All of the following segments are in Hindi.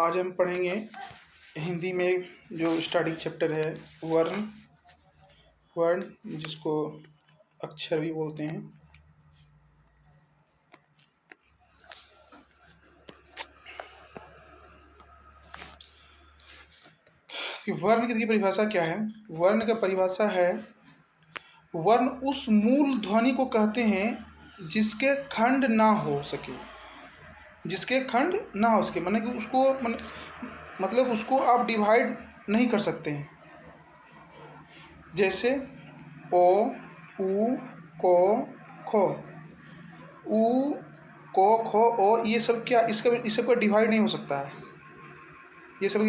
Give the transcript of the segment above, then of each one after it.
आज हम पढ़ेंगे हिंदी में जो स्टार्टिंग चैप्टर है वर्ण वर्ण जिसको अक्षर भी बोलते हैं। वर्ण की परिभाषा क्या है? वर्ण का परिभाषा है, वर्ण उस मूल ध्वनि को कहते हैं जिसके खंड ना हो सके, जिसके खंड ना हो सके माने कि उसको मतलब उसको आप डिवाइड नहीं कर सकते हैं। जैसे ओ, उ, को, खो, उ, को, खो, ओ, ये सब क्या इस सब का डिवाइड नहीं हो सकता है। ये सब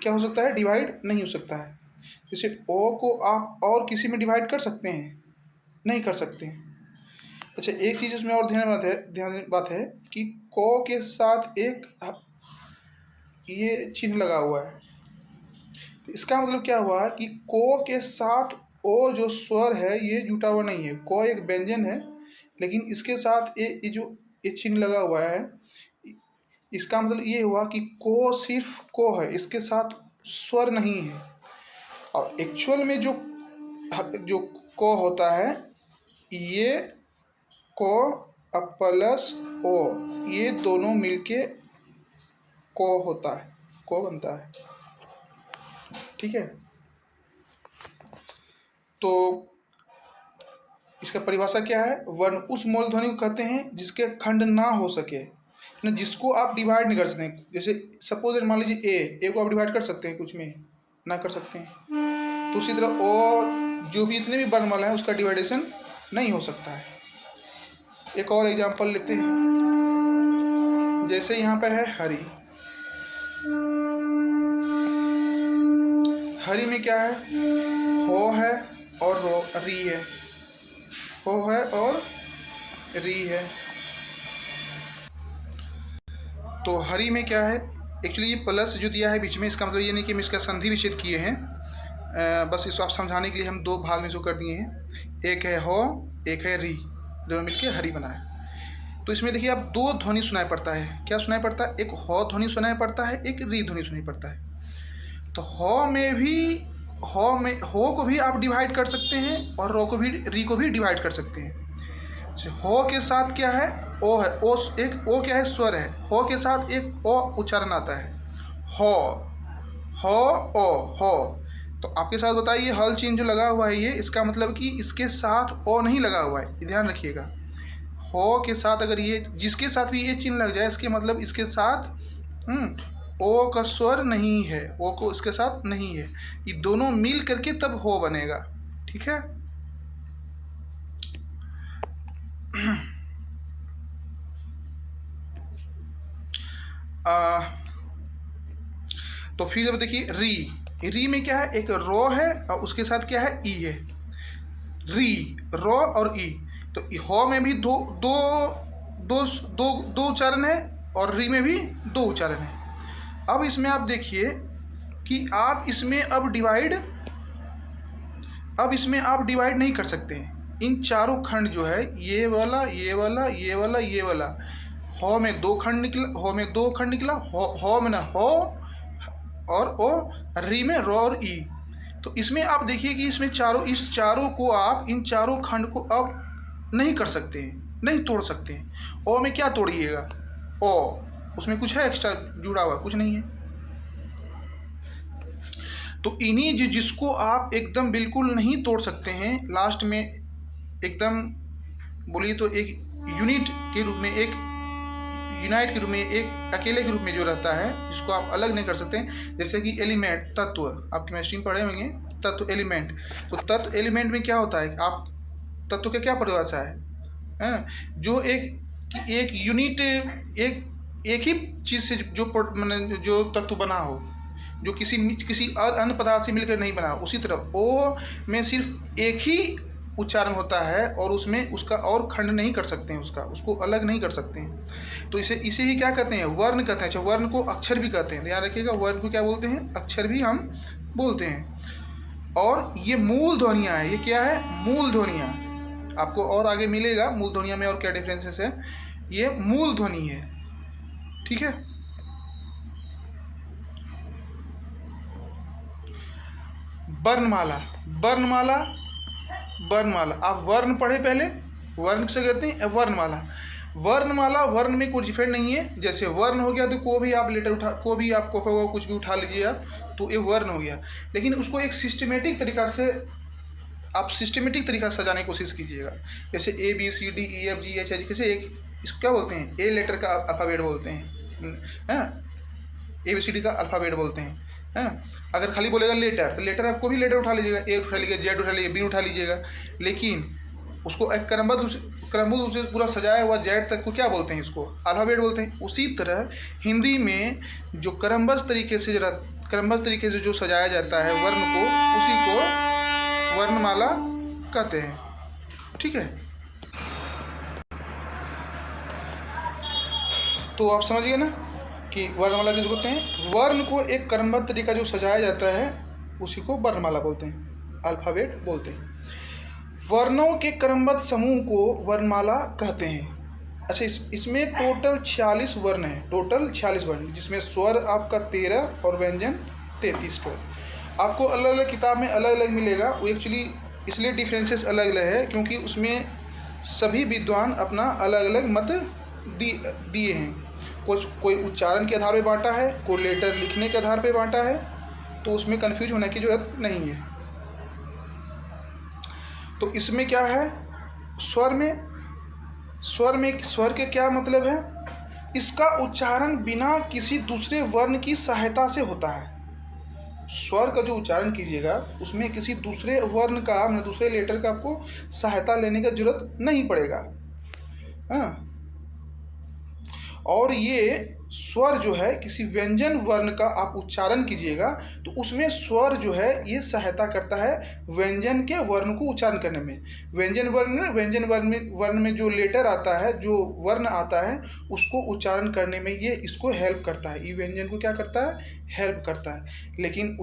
क्या हो सकता है? डिवाइड नहीं हो सकता है। जैसे ओ को आप और किसी में डिवाइड कर सकते हैं? नहीं कर सकते हैं। अच्छा, एक चीज़ उसमें और ध्यान बात है कि को के साथ एक ये चिन्ह लगा हुआ है। तो इसका मतलब क्या हुआ कि को के साथ ओ जो स्वर है ये जुटा हुआ नहीं है। को एक व्यंजन है, लेकिन इसके साथ ये जो ये चिन्ह लगा हुआ है, इसका मतलब ये हुआ कि को सिर्फ को है, इसके साथ स्वर नहीं है। और एक्चुअल में जो को होता है ये को प्लस ओ, ये दोनों मिलके को होता है, को बनता है। ठीक है, तो इसका परिभाषा क्या है? वर्ण उस मूल ध्वनि को कहते हैं जिसके खंड ना हो सके, ना जिसको आप डिवाइड नहीं कर सकते। जैसे सपोज मान लीजिए ए को आप डिवाइड कर सकते हैं, कुछ में ना कर सकते हैं। तो उसी तरह ओ जो भी इतने भी वर्णमाला है उसका डिवाइडेशन नहीं हो सकता है। एक और एग्जांपल लेते हैं। जैसे यहाँ पर है हरि। हरि में क्या है? हो है और री है। हो है और री है। तो हरि में क्या है? एक्चुअली ये प्लस जो दिया है बीच में, इसका मतलब ये नहीं कि हम इसका संधि विच्छेद किए हैं, बस इसको आप समझाने के लिए हम दो भाग में इसको कर दिए हैं। एक है हो, एक है री, दोनों मिलके हरि बना है। तो इसमें देखिए आप दो ध्वनि सुनाई पड़ता है। क्या सुनाई पड़ता है? एक हो ध्वनि सुनाई पड़ता है, एक री ध्वनि सुनाई पड़ता है। तो हो को भी आप डिवाइड कर सकते हैं और रो को भी, री को भी डिवाइड कर सकते हैं। हो के साथ क्या है? ओ है। ओ एक ओ क्या है? स्वर है। हो के साथ एक ओ उच्चारण आता है, हो, ओ, हो। तो आपके साथ बताइए हल चिन्ह जो लगा हुआ है ये, इसका मतलब कि इसके साथ ओ नहीं लगा हुआ है, ध्यान रखिएगा। हो के साथ अगर ये, जिसके साथ भी ये चिन्ह लग जाए, इसके मतलब इसके साथ ओ का स्वर नहीं है, ओ को इसके साथ नहीं है। ये दोनों मिल करके तब हो बनेगा। ठीक है, तो फिर अब देखिए री में क्या है? एक रो है और उसके साथ क्या है? ई है। री, रो और ई। तो हो में भी दो दो दो दो दो उच्चारण है और री में भी दो उच्चारण है। अब इसमें आप देखिए कि आप इसमें अब डिवाइड नहीं कर सकते हैं। इन चारों खंड जो है, ये वाला, ये वाला, ये वाला, ये वाला, हो में दो खंड निकला, हो में ना हो और ओ, री में रो और ई। तो इसमें आप देखिए कि इसमें इस चारों को आप, इन चारों खंड को अब नहीं कर सकते हैं, नहीं तोड़ सकते हैं। ओ में क्या तोड़िएगा? ओ, उसमें कुछ है एक्स्ट्रा जुड़ा हुआ? कुछ नहीं है। तो इन्हीं जिसको आप एकदम बिल्कुल नहीं तोड़ सकते हैं, लास्ट में एकदम बोलिए तो एक यूनिट के रूप में, एक यूनाइट के रूप में, एक अकेले के रूप में जो रहता है, जिसको आप अलग नहीं कर सकते। जैसे कि एलिमेंट, तत्व, आप केमिस्ट्री में पढ़े होंगे, तत्व, एलिमेंट। तो तत्व एलिमेंट में क्या होता है? आप तत्व का क्या परिभाषा है? जो एक यूनिट, एक ही चीज़ से जो तत्व बना हो, जो किसी अन्य पदार्थ से मिलकर नहीं बना। उसी तरह ओ में सिर्फ एक ही उच्चारण होता है और उसमें उसका और खंड नहीं कर सकते हैं, उसको अलग नहीं कर सकते हैं। तो इसे ही क्या कहते हैं? वर्ण कहते हैं। अच्छा, वर्ण को अक्षर भी कहते हैं, ध्यान रखिएगा। वर्ण को क्या बोलते हैं? अक्षर भी हम बोलते हैं। और ये मूल ध्वनियाँ है। ये क्या है? मूल ध्वनियाँ। आपको और आगे मिलेगा मूल ध्वनियाँ में और क्या डिफरेंसेस है। ये मूल ध्वनि है। ठीक है, वर्णमाला, वर्णमाला, वर्णमाला। आप वर्ण पढ़े पहले, वर्ण किसे कहते हैं? वर्णमाला। वर्णमाला, वर्ण में कोई डिफरेंट नहीं है। जैसे वर्ण हो गया तो को भी आप लेटर उठा, को भी आप को कुछ भी उठा लीजिए आप, तो ये वर्ण हो गया। लेकिन उसको एक सिस्टमेटिक तरीका से आप सिस्टमेटिक तरीका से सजाने की कोशिश कीजिएगा। जैसे A B C D E F G H I, कैसे एक इसको क्या बोलते हैं? ए लेटर का अल्फ़ाबेट बोलते हैं, ए बी सी डी का अल्फ़ाबेट बोलते हैं। अगर खाली बोलेगा लेटर, तो लेटर आप कोई भी लेटर उठा लीजिएगा, ए उठा लीजिएगा, जेड उठा लीजिएगा, बी उठा लीजिएगा। लेकिन उसको एक क्रमबद्ध उसे पूरा सजाया हुआ जेड तक को क्या बोलते हैं? इसको अल्फ़ाबेट बोलते हैं। उसी तरह हिंदी में जो क्रमबद्ध तरीके से जो सजाया जाता है वर्ण को, उसी को वर्णमाला कहते हैं। ठीक है, तो आप समझ गए ना कि वर्णमाला किसको बोलते हैं? वर्ण को एक क्रमबद्ध तरीका जो सजाया जाता है उसी को वर्णमाला बोलते हैं, अल्फ़ाबेट बोलते हैं। वर्णों के क्रमबद्ध समूह को वर्णमाला कहते हैं। अच्छा, इसमें टोटल 46 वर्ण हैं, टोटल 46 वर्ण, जिसमें स्वर आपका 13 और व्यंजन 33 टोटल। आपको अलग अलग किताब में अलग अलग मिलेगा। वो एक्चुअली इसलिए डिफरेंसेस अलग अलग है क्योंकि उसमें सभी विद्वान अपना अलग अलग मत दिए हैं। कोई उच्चारण के आधार पर बांटा है, कोई लेटर लिखने के आधार पर बांटा है, तो उसमें कन्फ्यूज होने की ज़रूरत नहीं है। तो इसमें क्या है? स्वर के क्या मतलब है? इसका उच्चारण बिना किसी दूसरे वर्ण की सहायता से होता है। स्वर का जो उच्चारण कीजिएगा उसमें किसी दूसरे वर्ण का, मतलब दूसरे लेटर का आपको सहायता लेने की जरूरत नहीं पड़ेगा। हाँ, और ये स्वर जो है किसी व्यंजन वर्ण का आप उच्चारण कीजिएगा तो उसमें स्वर जो है ये सहायता करता है व्यंजन के वर्ण को उच्चारण करने में। वर्ण में जो लेटर आता है, जो वर्ण आता है, उसको उच्चारण करने में ये इसको हेल्प करता है। ये व्यंजन को क्या करता है? हेल्प करता है। लेकिन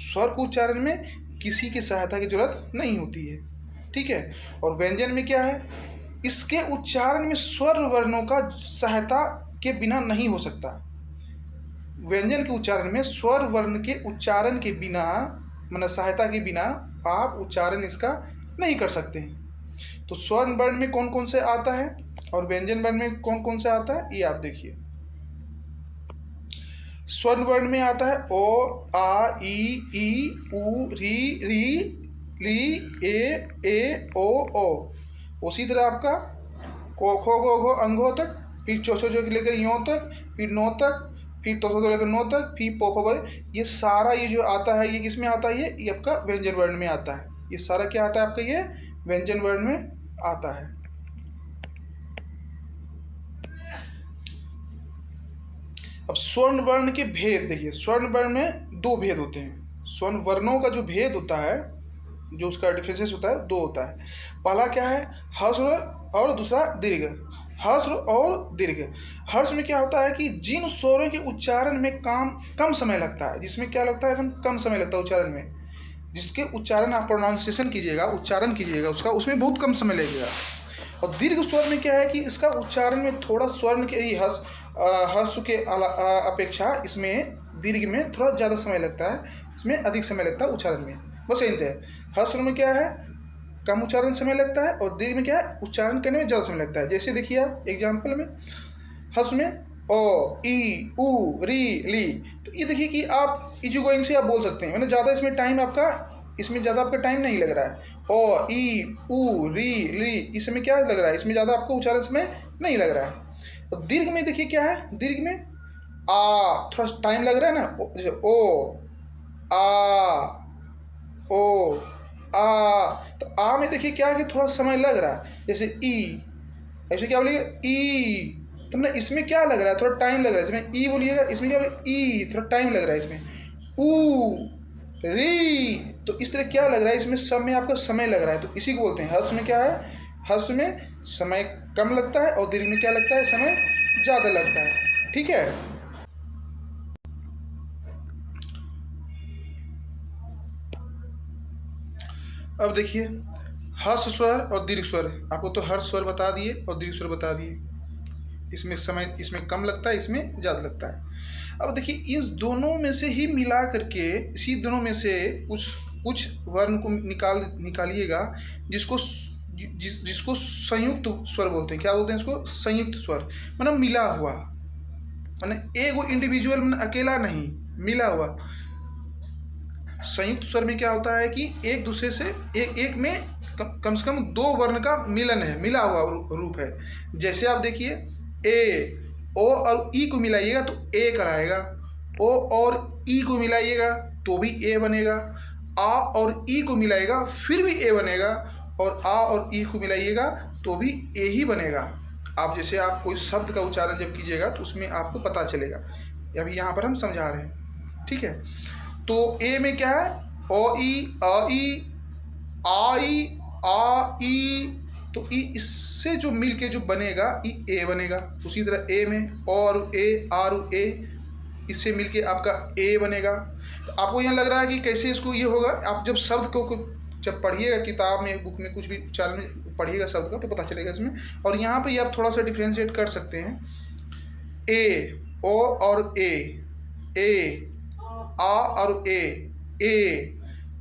स्वर को उच्चारण में किसी की सहायता की जरूरत नहीं होती है। ठीक है, और व्यंजन में क्या है? इसके उच्चारण में स्वर वर्णों का सहायता के बिना नहीं हो सकता। व्यंजन के उच्चारण में स्वर वर्ण के उच्चारण के बिना, मतलब सहायता के बिना आप उच्चारण इसका नहीं कर सकते हैं। तो स्वर वर्ण में कौन कौन से आता है और व्यंजन वर्ण में कौन कौन से आता है, ये आप देखिए। स्वर वर्ण में आता है ओ, आ, ई, उ, री, ली, ए, ओ। उसी तरह आपका को, खो, गो, घो, अंगो तक, फिर चौथो जो लेकर यों तक, फिर नो तक, फिर तोसो जो लेकर नो तक, फिर पोपो, ये सारा ये जो आता है ये किस में आता है? ये आपका व्यंजन वर्ण में आता है। ये सारा क्या आता है आपका? ये व्यंजन वर्ण में आता है। अब स्वर्ण वर्ण के भेद देखिए। स्वर्ण वर्ण में दो भेद होते हैं। स्वर्ण वर्णों का जो भेद होता है, जो उसका डिफरेंसेस होता है, दो होता है। पहला क्या है? हर्ष और दूसरा दीर्घ। हर्ष और दीर्घ। हर्ष में क्या होता है कि जिन स्वरों के उच्चारण में कम समय लगता है, जिसमें क्या लगता है? एकदम कम समय लगता है उच्चारण में, जिसके उच्चारण आप प्रोनाउंसिएशन कीजिएगा, उच्चारण कीजिएगा उसका, उसमें बहुत कम समय लगेगा। और दीर्घ स्वर में क्या है कि इसका उच्चारण में थोड़ा स्वर्ण के ही हर्ष के अपेक्षा इसमें दीर्घ में थोड़ा ज़्यादा समय लगता है, इसमें अधिक समय लगता है उच्चारण में। बस यही है। हर्ष में क्या है? कम उच्चारण समय लगता है, और दीर्घ में क्या है? उच्चारण करने में ज़्यादा समय लगता है। जैसे देखिए आप एग्जाम्पल में, हर्ष में ओ, ई, उ, री, ली, तो ये देखिए कि आप इजी गोइंग से आप बोल सकते हैं, मतलब ज़्यादा इसमें ज़्यादा आपका टाइम नहीं लग रहा है। ओ, ई, उ, री, ली, इसमें क्या लग रहा है? इसमें ज़्यादा आपको उच्चारण समय नहीं लग रहा है। और दीर्घ में देखिए क्या है? दीर्घ में आ थोड़ा टाइम लग रहा है ना, जैसे ओ, आ, ओ, आ, तो आ में देखिए क्या है कि थोड़ा समय लग रहा है। जैसे ई, ऐसे क्या बोलिएगा? ई, तो ना इसमें क्या लग रहा है? थोड़ा टाइम लग रहा है। इसमें ई बोलिएगा, इसमें क्या बोलिए? ई, थोड़ा टाइम लग रहा है इसमें। ऊ, री, तो इस तरह क्या लग रहा है? इसमें सब में आपका समय लग रहा है, तो इसी को बोलते हैं। हर्ष में क्या है? हर्ष में समय कम लगता है, और दीर्घ में क्या लगता है? समय ज़्यादा लगता है। ठीक है, अब देखिए हर्ष स्वर और दीर्घ स्वर। आपको तो हर्ष स्वर बता दिए और दीर्घ स्वर बता दिए। इसमें समय इसमें कम लगता है, इसमें ज़्यादा लगता है। अब देखिए इस दोनों में से ही मिला करके, इसी दोनों में से कुछ कुछ वर्ण को निकालिएगा जिसको संयुक्त स्वर बोलते हैं। क्या बोलते हैं इसको? संयुक्त स्वर, मतलब मिला हुआ, मतलब एगो इंडिविजुअल, मतलब अकेला नहीं, मिला हुआ। संयुक्त स्वर में क्या होता है कि एक दूसरे से एक में कम से कम दो वर्ण का मिलन है, मिला हुआ रूप है। जैसे आप देखिए, ए, ओ और ई को मिलाइएगा तो ए कहलाएगा, ओ और ई को मिलाइएगा तो भी ए बनेगा, आ और ई को मिलाइएगा फिर भी ए बनेगा, और आ और ई को मिलाइएगा तो भी ए ही बनेगा। आप जैसे आप कोई शब्द का उच्चारण जब कीजिएगा तो उसमें आपको पता चलेगा। अभी यहाँ पर हम समझा रहे हैं, ठीक है। तो ए में क्या है? ओ ई, अ ई, आ ई, आ ई, तो ई इससे जो मिल के जो बनेगा ई ए बनेगा। उसी तरह ए में ओ और ए, आर ए, इससे मिल के आपका ए बनेगा। तो आपको यहाँ लग रहा है कि कैसे इसको ये होगा? आप जब शब्द को जब पढ़िएगा किताब में, बुक में, कुछ भी उच्चारण पढ़िएगा शब्द का तो पता चलेगा इसमें। और यहाँ पे आप थोड़ा सा डिफ्रेंशिएट कर सकते हैं। ए, ओ और ए, आ और ए,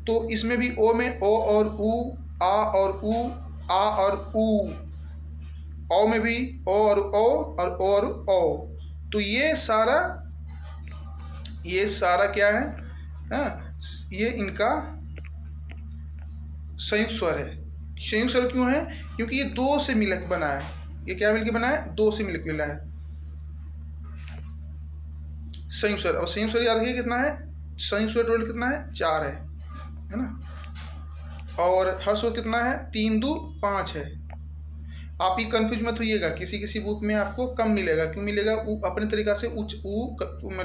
तो इसमें भी ओ में ओ और ऊ, आ और ऊ, आ और ऊ, ओ में भी ओ और ओ और ओ। तो ये सारा क्या है? ये इनका संयुक्त स्वर है। संयुक्त स्वर क्यों है? क्योंकि ये दो से मिलकर बना है। ये क्या मिलकर बना है? दो से मिलकर मिला है संयुक्त स्वर। और संयुक्त स्वर याद रखिए कितना है? संयुक्त स्वर टोटल कितना है? 4 है ना। और हर स्वर कितना है? 3 2 5 है। आप ही कंफ्यूज मत होइएगा, किसी बुक में आपको कम मिलेगा। क्यों मिलेगा? अपने तरीका से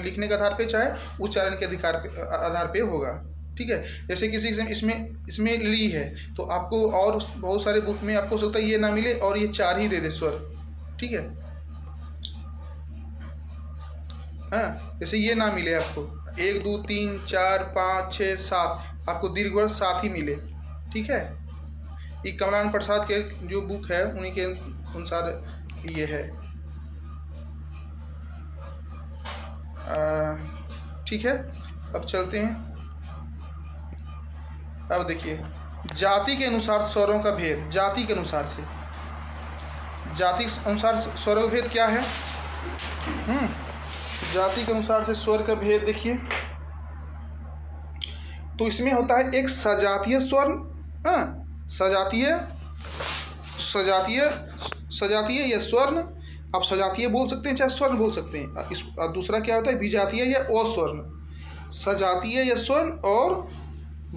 लिखने के आधार पे, चाहे उच्चारण के आधार पे होगा, ठीक है। जैसे किसी इसमें ली है तो आपको और बहुत सारे बुक में आपको सोचता है ये ना मिले और ये 4 ही दे दे स्वर, ठीक है। हाँ, जैसे ये ना मिले आपको 1 2 3 4 5 6 7, आपको दीर्घ वर्ग 7 ही मिले, ठीक है। ये कमलान प्रसाद के जो बुक है उन्हीं के अनुसार ये है, ठीक है। अब चलते हैं। अब देखिए, जाति के अनुसार स्वरों का भेद। जाति के अनुसार स्वरों का भेद क्या है? जाति के अनुसार से स्वर का भेद देखिए, तो इसमें होता है एक सजातीय स्वर, सजातीय या स्वर्ण। आप सजातीय बोल सकते हैं चाहे स्वर्ण बोल सकते हैं। दूसरा क्या होता है? विजातीय या अस्वर्ण। सजातीय या स्वर्ण और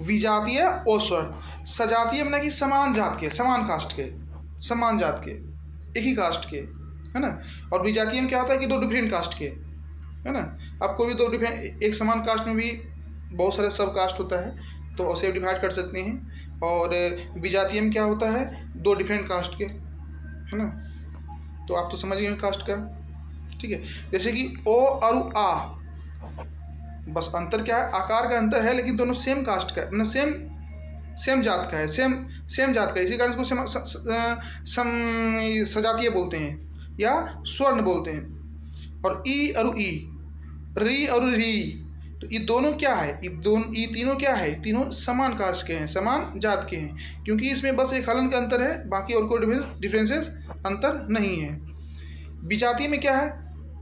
विजातीय अस्वर्ण। सजातीय मतलब कि समान जात के, समान कास्ट के, समान जात के, एक ही कास्ट के, है ना। और विजातीय में क्या होता है कि 2 डिफरेंट कास्ट के, है ना। आपको भी 2 डिफरेंट, एक समान कास्ट में भी बहुत सारे सब कास्ट होता है तो उसे डिवाइड कर सकते हैं। और विजातीय में क्या होता है? 2 डिफरेंट कास्ट के, है ना। तो आप तो समझ गए कास्ट का, ठीक है। जैसे कि ओ और आ, बस अंतर क्या है? आकार का अंतर है, लेकिन दोनों सेम कास्ट का, मतलब सेम जात का है, सेम जात का। इसी कारण इसको सजातीय बोलते हैं या स्वर्ण बोलते हैं। और ई और ई, री और री, तो ये दोनों क्या है? ये तीनों क्या है? तीनों समान कास्ट के हैं, समान जात के हैं, क्योंकि इसमें बस एक हलन का अंतर है, बाकी और कोई डिफरेंसेस अंतर नहीं है। विजातीय में क्या है?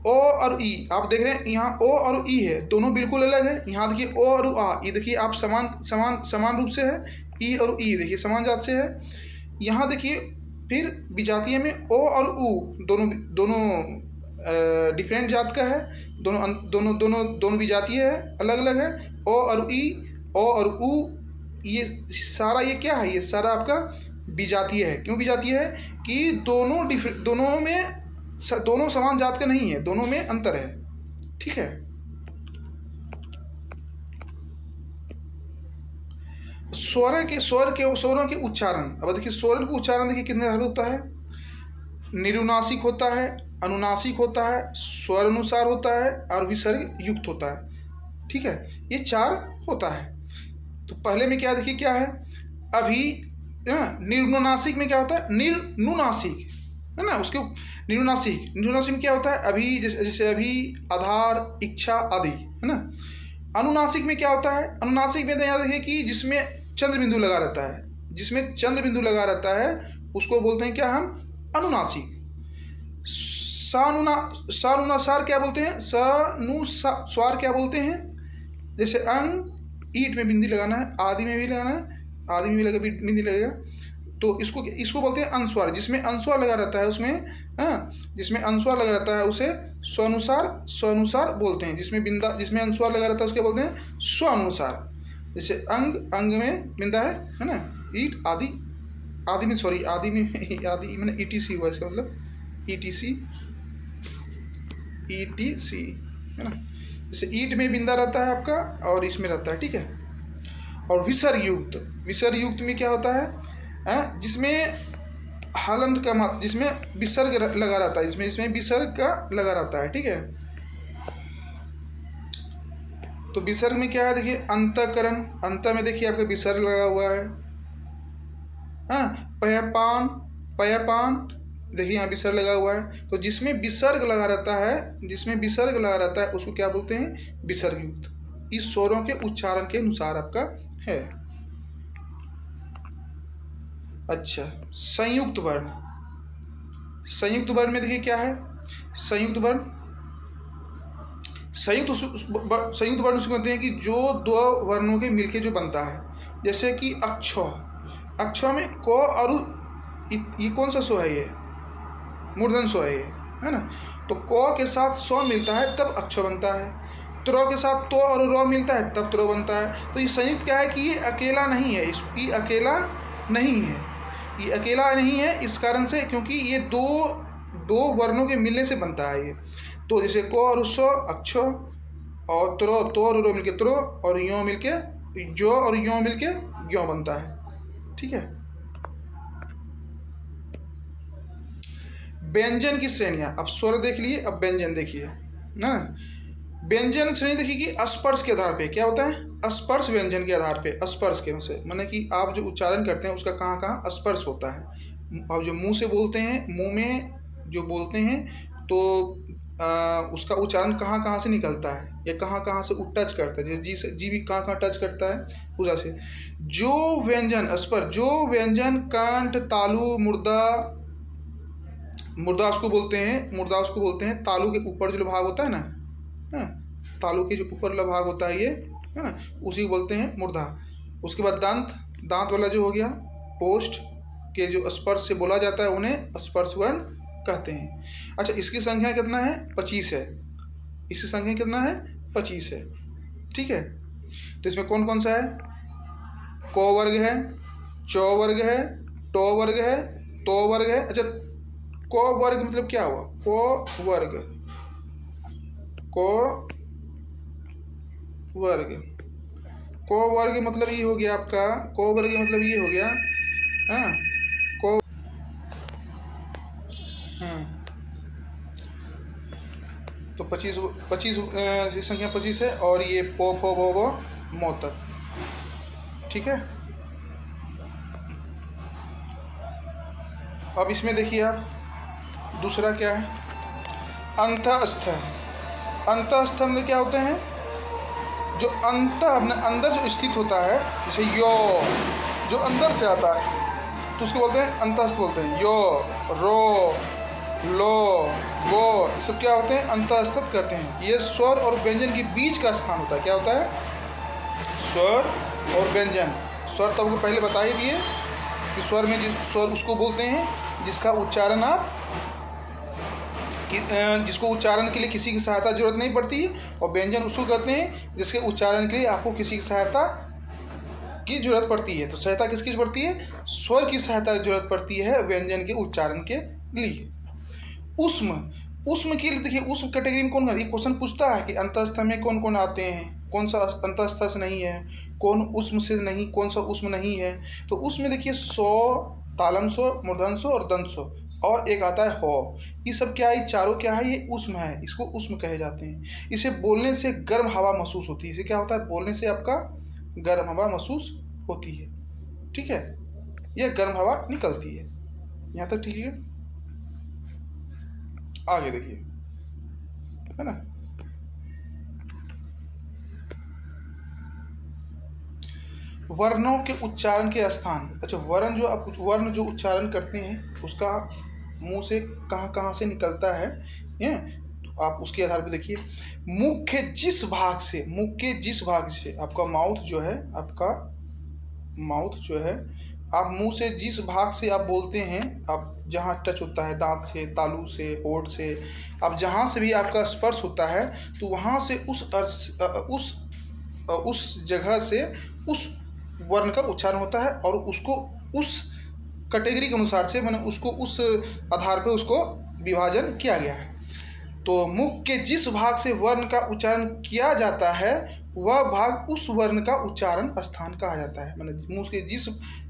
ओ और ई, आप देख रहे हैं यहाँ ओ और ई है, दोनों बिल्कुल अलग है। यहाँ देखिए ओ और आ, ये देखिए आप समान रूप से है। ई और ई देखिए समान जात से है। यहाँ देखिए फिर विजातीय में ओ और ऊ दोनों डिफरेंट जात का है, दोनों विजातीय है, अलग अलग है। ओ और ई, ओ और ऊ, ये सारा ये क्या है? ये सारा आपका विजातीय है। क्यों विजातीय है? कि दोनों समान जात का नहीं है, दोनों में अंतर है, ठीक है। स्वरों के उच्चारण। अब देखिए स्वरों का उच्चारण देखिए कितने तरह होता है? निरुनासिक होता है, अनुनासिक होता है, स्वर अनुसार होता है और विसर्ग युक्त होता है, ठीक है। ये 4 होता है। तो पहले में क्या देखिए क्या है? अभी निर्नुनासिक में क्या होता है? निर्नुनासिक, है ना। उसके निरुनासिक में क्या होता है? अभी जैसे अभी, आधार, इच्छा आदि, है ना। अनुनासिक में क्या होता है? अनुनासिक में तो याद रखिए कि जिसमें चंद्र बिंदु लगा रहता है, जिसमें चंद्र बिंदु लगा रहता है उसको बोलते हैं क्या हम? अनुनासिक। सानुसार क्या बोलते हैं? सानुस्वार क्या बोलते हैं? जैसे अंग, ईट में बिंदी लगाना है, आदि में भी लगाना है, आदि में भी लगा बिंदी लगेगा, तो इसको बोलते हैं अनुस्वार। जिसमें अनुस्वार लगा रहता है उसमें, हाँ, जिसमें अनुस्वार लगा रहता है उसे स्वानुसार बोलते हैं। जिसमें अनुस्वार लगा रहता है उसके बोलते हैं स्वानुसार। जैसे अंग में बिंदा है ना, ईट, आदि में आदि मैंने ईटीसी हुआ, इसका मतलब ईटीसी है ना। जैसे ईट में बिंदा रहता है आपका और इसमें रहता है, ठीक है। और विसर्ग युक्त में क्या होता है? जिसमें हलंत का मात्र, जिसमें विसर्ग लगा रहता है, जिसमें विसर्ग का लगा रहता है, ठीक है। तो विसर्ग में क्या है? देखिए अंतःकरण, अंत में देखिए आपका विसर्ग लगा हुआ है। हाँ, पयपान देखिए यहाँ विसर्ग लगा हुआ है। तो जिसमें विसर्ग लगा रहता है उसको क्या बोलते हैं? विसर्ग युक्त। इस स्वरों के उच्चारण के अनुसार आपका है। अच्छा, संयुक्त वर्ण। संयुक्त वर्ण में देखिए क्या है? संयुक्त वर्ण उसको कहते हैं कि जो दो वर्णों के मिलके जो बनता है। जैसे कि अक्ष में क और ये कौन सा स्व है? ये मूर्धन स्व है ना। तो क के साथ स्व मिलता है तब अक्ष बनता है। त्र के साथ तो और र मिलता है तब त्र बनता है। तो ये संयुक्त क्या है कि ये अकेला नहीं है, ये अकेला नहीं है इस कारण से, क्योंकि ये दो वर्णों के मिलने से बनता है ये। तो जैसे क और स अक्ष, और तो और रो मिलके त्रो, और यो मिलके जो, और यो मिलके ज्यो बनता है, ठीक है। व्यंजन की श्रेणियां, अब स्वर देख लिए, अब व्यंजन देखिए ना। व्यंजन श्रेणी देखिए कि स्पर्श के आधार पे क्या होता है? स्पर्श व्यंजन के आधार पे, स्पर्श के से माने कि आप जो उच्चारण करते हैं उसका कहाँ कहाँ स्पर्श होता है। अब जो मुंह से बोलते हैं, मुंह में जो बोलते हैं तो उसका उच्चारण कहाँ कहाँ से निकलता है या कहाँ कहाँ से टच करता है, जैसे जी भी कहाँ कहाँ टच करता है उधर से। जो व्यंजन स्पर्श, जो व्यंजन कंठ, तालु, मुर्दा उसको बोलते हैं। तालु के ऊपर जो भाग होता है ना, हाँ, तालु के जो ऊपर वाला भाग होता है ये, है ना, उसी को बोलते हैं मूर्धा। उसके बाद दांत वाला जो हो गया, ओष्ठ के जो स्पर्श से बोला जाता है उन्हें स्पर्श वर्ण कहते हैं। अच्छा, इसकी संख्या कितना है? 25 है। इसकी संख्या कितना है? 25 है, ठीक है। तो इसमें कौन कौन सा है? क वर्ग है, च वर्ग है, ट वर्ग है, तो वर्ग है। अच्छा, क वर्ग मतलब क्या हुआ? क वर्ग मतलब ये हो गया आपका, क वर्ग मतलब ये हो गया, हाँ, क, तो 25 संख्या 25 है। और ये पो फो भो वो मो तक, ठीक है। अब इसमें देखिए आप दूसरा क्या है? अंतःस्थ। अंतःस्थ में क्या होते हैं? जो अपने अंदर जो स्थित होता है, जैसे यो जो अंदर से आता है तो उसको बोलते हैं अंतःस्थ बोलते हैं। यो, रो, लो, वो, सब क्या होते हैं? अंतःस्थ कहते हैं। ये स्वर और व्यंजन के बीच का स्थान होता है। क्या होता है? स्वर और व्यंजन। स्वर तो आपको पहले बता ही दिए कि स्वर उसको बोलते हैं जिसका उच्चारण जिसको उच्चारण के लिए किसी की सहायता जरूरत नहीं पड़ती है। और व्यंजन उसको कहते हैं जिसके उच्चारण के लिए आपको किसी की सहायता की जरूरत पड़ती है। तो सहायता किसकी पड़ती है? स्वर की सहायता की जरूरत पड़ती है व्यंजन के उच्चारण के लिए। उष्म के लिए देखिए, उष्म कैटेगरी में कौन? ये क्वेश्चन पूछता है कि अंतःस्थ में कौन कौन आते हैं, कौन सा अंतःस्थ से नहीं है, कौन उष्म से नहीं, कौन सा उष्म नहीं है। तो उसमें देखिए सो, तालम सो, मूर्धन सो और दंत सो, और एक आता है हो। ये सब क्या है? चारों क्या है? ये उष्म है, इसको उष्म कहे जाते हैं। इसे बोलने से गर्म हवा महसूस होती है। इसे क्या होता है? बोलने से आपका गर्म हवा महसूस होती है, ठीक है। यह गर्म हवा निकलती है। यहाँ तक ठीक है। आगे देखिए, है ना। वर्णों के उच्चारण के स्थान। अच्छा, वर्ण जो आप वर्ण जो उच्चारण करते हैं उसका मुंह से कहाँ कहाँ से निकलता है, ये तो आप उसके आधार पर देखिए। मुख के जिस भाग से आपका माउथ जो है, आप मुंह से जिस भाग से आप बोलते हैं, आप जहाँ टच होता है दांत से, तालू से, होठ से, आप जहाँ से भी आपका स्पर्श होता है तो वहाँ से उस जगह से उस वर्ण का उच्चारण होता है, और उसको उस कैटेगरी के अनुसार से मैंने उसको उस आधार पे उसको विभाजन किया गया है। तो मुख के जिस भाग से वर्ण का उच्चारण किया जाता है वह भाग उस वर्ण का उच्चारण स्थान कहा जाता है। मैंने मुंह के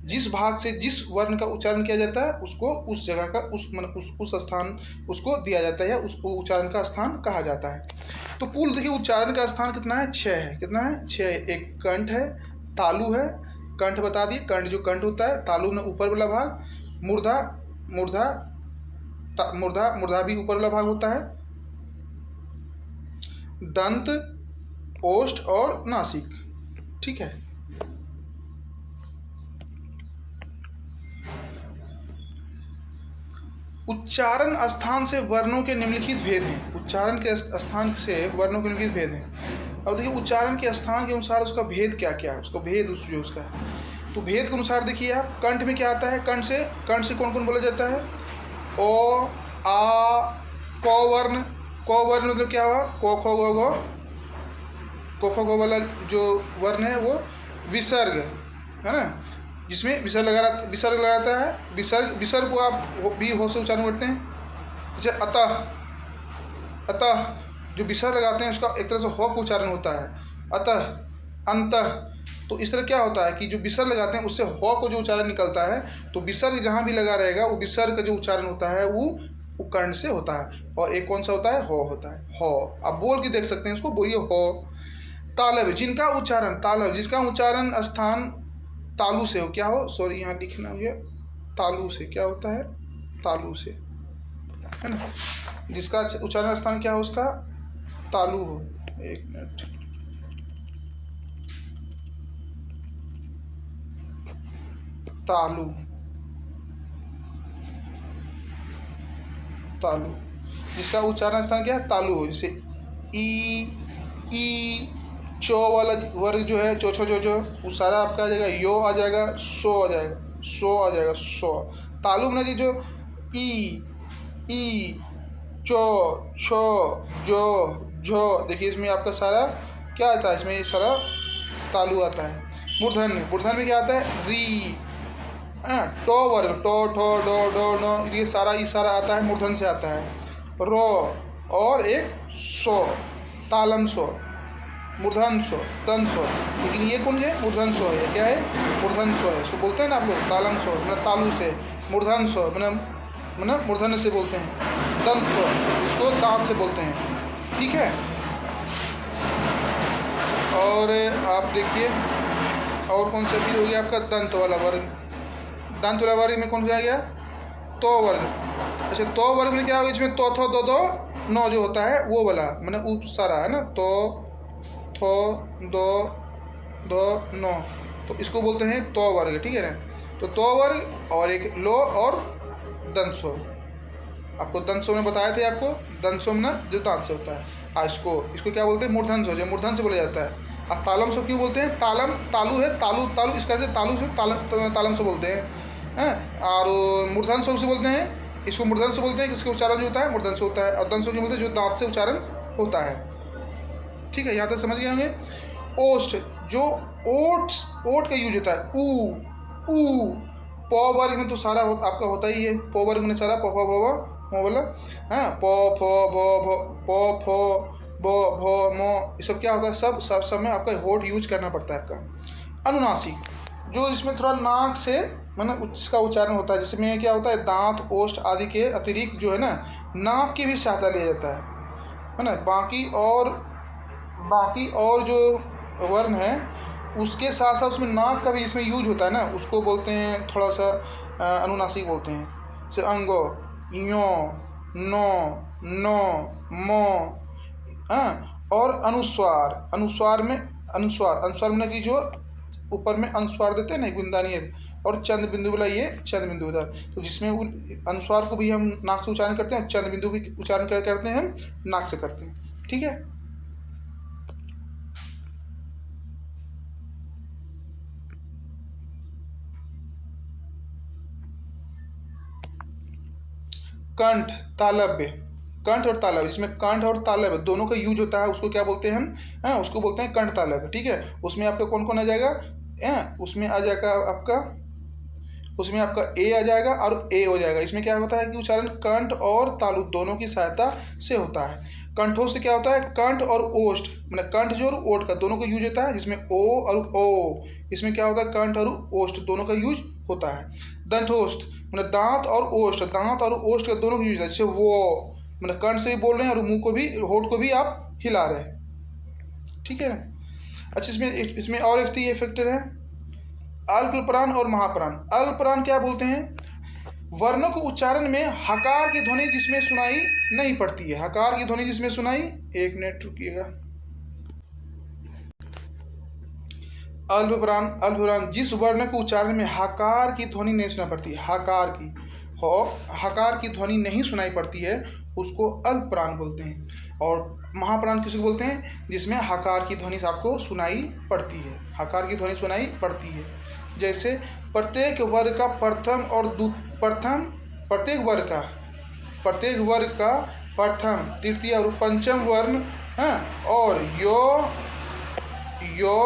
जिस भाग से जिस वर्ण का उच्चारण किया जाता है उसको उस जगह का उस स्थान उसको दिया जाता है, उस उच्चारण का स्थान कहा जाता है। तो कुल देखिए उच्चारण का स्थान कितना है, 6 है। कितना है, 6 है। एक कंठ है, तालु है, कंठ बता दिए, कंठ जो कंठ होता है, तालु में ऊपर वाला भाग, मूर्धा भी ऊपर वाला भाग होता है, दंत, ओष्ठ और नासिक। ठीक है। उच्चारण स्थान से वर्णों के निम्नलिखित भेद हैं। उच्चारण के स्थान से वर्णों के निम्नलिखित भेद हैं। अब देखिए उच्चारण के स्थान के अनुसार उसका भेद क्या क्या है, उसका भेद जो उसका है। तो भेद के अनुसार देखिए आप, कंठ में क्या आता है, कंठ से कौन कौन बोला जाता है, ओ, आ, क वर्ण। क वर्ण मतलब क्या हुआ, को खो गो गो, को खो गो वाला जो वर्ण है वो विसर्ग है ना, जिसमें विसर्ग लगाता है। विसर्ग को आप भी हो से उच्चारण करते हैं। जैसे अतः जो विसर्ग लगाते हैं उसका एक तरह से हो का उच्चारण होता है, अतः, अंतः। तो इस तरह क्या होता है कि जो विसर्ग लगाते हैं उससे हो को जो उच्चारण निकलता है, तो विसर्ग जहाँ भी लगा रहेगा वो विसर्ग का जो उच्चारण होता है वो कर्ण से होता है। और एक कौन सा होता है, हो होता है, हो। आप बोल के देख सकते हैं उसको, बोलिए हो। तालव्य, जिनका उच्चारण स्थान तालु से हो, क्या हो, सॉरी यहाँ लिखना मुझे, तालु से क्या होता है, तालु से है ना, जिसका उच्चारण स्थान क्या हो उसका तालु हो। एक मिनट, तालु जिसका उच्चारण स्थान क्या है, तालु हो। जैसे ई चो वाला वर्ग जो है, चो वो सारा आपका आ जाएगा, यो आ जाएगा, सो आ जाएगा, सो। तालु में जी जो ई चो छो जो झो, देखिए इसमें आपका सारा क्या आता है, इसमें सारा तालु आता है। मूर्धन में क्या आता है, री, टो वर्ग, टो ठो डो डो नो, ये सारा आता है, मूर्धन से आता है। रो और एक सो, तालम सो, मूर्धन सो, तन सो। लेकिन ये कौन है, मूर्धन सो है, क्या है, मूर्धन सो है। सो बोलते हैं ना आप लोग, तालम सो मतलब तालु से, मूर्धन सो मतलब मूर्धन से बोलते हैं, दंत सो इसको दांत से बोलते हैं। ठीक है। और आप देखिए और कौन सा फिर हो गया आपका दंत वाला वर्ग में कौन सा आ गया, तो वर्ग। अच्छा, तो वर्ग में क्या होगा, इसमें तो थो दो नो जो होता है वो वाला, मैंने उप सारा है ना, तो थो दो नो, तो इसको बोलते हैं तो वर्ग। ठीक है ना। तो वर्ग और एक लो और दंसो, आपको दंसो में बताए थे आपको, दंसो में ना जो दांत से होता है। इसको क्या बोलते हैं, मूर्धन सो, जो मूर्धन से बोला जाता है। अब तालम सो क्यों बोलते हैं, तालु है, तालु इसका से तालु से तालम सो बोलते हैं। और मूर्धन सो से बोलते हैं, इसको मूर्धन से बोलते हैं, इसका उच्चारण जो होता है मूर्धन से होता है। और दंसो जो बोलते हैं जो दांत से उच्चारण होता है। ठीक है, यहाँ तक समझ गए होंगे। ओष्ठ, जो ओठ का यूज होता है, ऊ प वर्ग में तो सारा आपका होता ही है, प वर्ग में सारा प बोला, हाँ, प फ ब म, ये सब क्या होता है, सब में आपका होठ यूज करना पड़ता है आपका। अनुनासिक, जो इसमें थोड़ा नाक से मतलब इसका उच्चारण होता है, जिसमें क्या होता है, दांत, ओष्ठ आदि के अतिरिक्त जो है ना नाक की भी सहायता लिया जाता है ना। बाकी और जो वर्ण है उसके साथ साथ उसमें नाक का भी इसमें यूज होता है ना, उसको बोलते हैं थोड़ा सा अनुनासिक बोलते हैं। जैसे अंगो, यो, नो, मो, हाँ। और अनुस्वार में कि जो ऊपर में अनुस्वार देते हैं ना, एक बिंदानी है, और चंद्र बिंदु वाला ये चंद्र बिंदु वाला, तो जिसमें अनुस्वार को भी हम नाक से उच्चारण करते हैं, चंद्र बिंदु भी उच्चारण करते हैं हम नाक से करते हैं। ठीक है। कंठ, तालव्य, कंठ और तालव्य, इसमें कंठ और तालव्य दोनों का यूज होता है, उसको क्या बोलते हैं हम, उसको बोलते हैं कंठ तालव्य। ठीक है। उसमें आपका कौन कौन आ जाएगा, उसमें आ जाएगा आपका, उसमें आपका ए आ जाएगा और ए हो जाएगा। इसमें क्या होता है कि उच्चारण कंठ और तालु दोनों की सहायता से होता है। कंठों से क्या होता है, कंठ और ओष्ठ, मतलब कंठ जो और ओष्ठ का दोनों का यूज होता है, जिसमें ओ और ओ, इसमें क्या होता है, कंठ और ओष्ठ दोनों का यूज होता है। दंतोष्ठ, मतलब दांत और ओष्ठ, दांत और ओष्ठ का दोनों का यूज है, जैसे वो, मतलब कंठ से भी बोल रहे हैं और मुंह को भी, होठ को भी आप हिला रहे हैं। ठीक है। अच्छा, इसमें और एक ये फैक्टर है, अल्पप्राण और महाप्राण। अल्पप्राण क्या बोलते हैं, वर्णों के उच्चारण में हकार की ध्वनि जिसमें सुनाई नहीं पड़ती है, हकार की ध्वनि जिसमें सुनाई, एक मिनट रुकिएगा। अल्पप्राण, अल्पप्राण जिस वर्ण के उच्चारण में हकार की ध्वनि नहीं सुनाई पड़ती है, हकार की हकार की ध्वनि नहीं सुनाई पड़ती है, उसको अल्पप्राण बोलते हैं। और महाप्राण किसको बोलते हैं, जिसमें हकार की ध्वनि आपको सुनाई पड़ती है, हकार की ध्वनि सुनाई पड़ती है। जैसे प्रत्येक वर्ग का प्रथम और प्रत्येक वर्ग का प्रथम, तृतीय और पंचम वर्ण, और यो,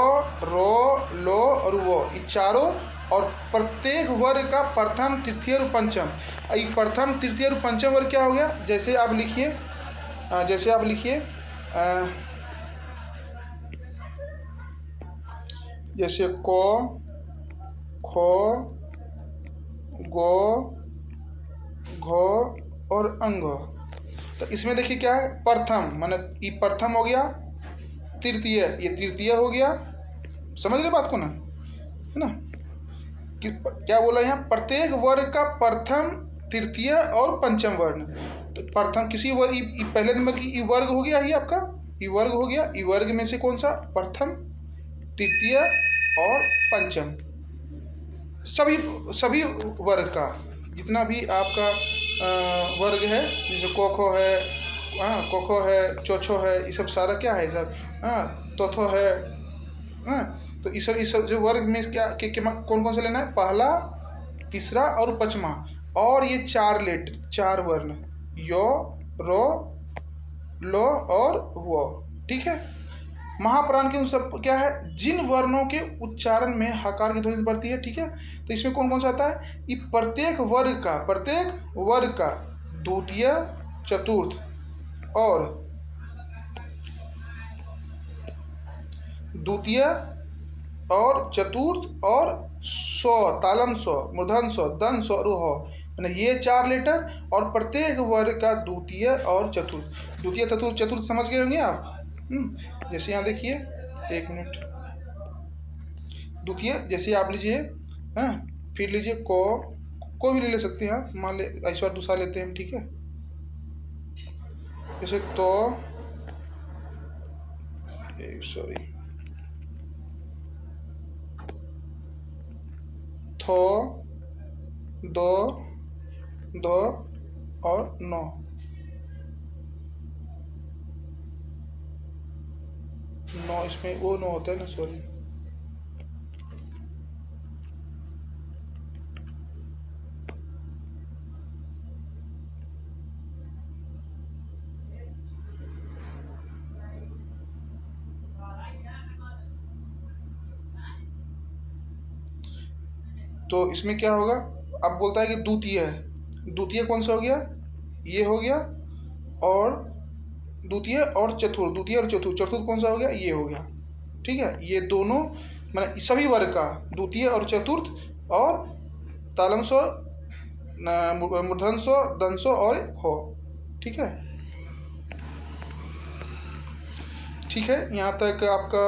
रो, लो और वो, ये चारों, और प्रत्येक वर्ग का प्रथम, तृतीय और पंचम। ये प्रथम, तृतीय और पंचम वर्ग क्या हो गया, जैसे आप लिखिए, जैसे को, खो, गो, घो और अंग। तो इसमें देखिए क्या है, प्रथम, माने ये प्रथम हो गया, तृतीय, ये तृतीय हो गया, समझ रहे बात को ना, है ना, कि क्या बोला यहाँ, प्रत्येक वर्ग का प्रथम, तृतीय और पंचम वर्ण। तो प्रथम किसी वर्ग, पहले नंबर की वर्ग हो गया, ही आपका वर्ग हो गया, वर्ग में से कौन सा, प्रथम, तृतीय और पंचम, सभी वर्ग का जितना भी आपका वर्ग है, जैसे कोखो है, कोखो है, चोछो है, ये सब सारा क्या है, सब तोथो है, तो इस सब जो वर्ग में क्या कौन कौन से लेना है, पहला, तीसरा और पांचवा, और ये चार वर्ण, यो, रो, लो और वो। ठीक है। महाप्राण के अनुसार क्या है, जिन वर्णों के उच्चारण में हकार की ध्वनि पड़ती है। ठीक है। तो इसमें कौन कौन सा आता है, ये प्रत्येक वर्ग का द्वितीय, चतुर्थ और सो, तालम सो, मूर्धन सो, दन सो और हो, ये 4 लेटर, और प्रत्येक वर्ग का द्वितीय और चतुर्थ समझ गए होंगे आप। जैसे यहाँ देखिए, एक मिनट, द्वितीय जैसे आप लीजिए, फिर लीजिए को भी ले सकते हैं आप, मान ले इस बार दूसरा लेते हैं। ठीक है। जैसे तो, सॉरी, थो, दो और नो। इसमें वो नो होता है ना, सॉरी, तो इसमें क्या होगा, अब बोलता है कि द्वितीय कौन सा हो गया, ये हो गया, और द्वितीय और चतुर्थ कौन सा हो गया, ये हो गया। ठीक है। ये दोनों मतलब सभी वर्ग का द्वितीय और चतुर्थ, और तालमसो, मूर्धन्सो, दंसो और हो। ठीक है। ठीक है। यहाँ तक आपका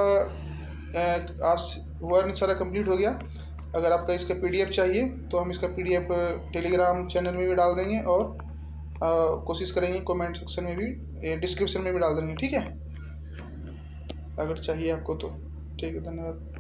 आज वर्ण सारा कंप्लीट हो गया। अगर आपका इसका PDF चाहिए तो हम इसका PDF टेलीग्राम चैनल में भी डाल देंगे, और कोशिश करेंगे कमेंट सेक्शन में भी, डिस्क्रिप्शन में भी डाल देंगे। ठीक है, अगर चाहिए आपको तो। ठीक है, धन्यवाद।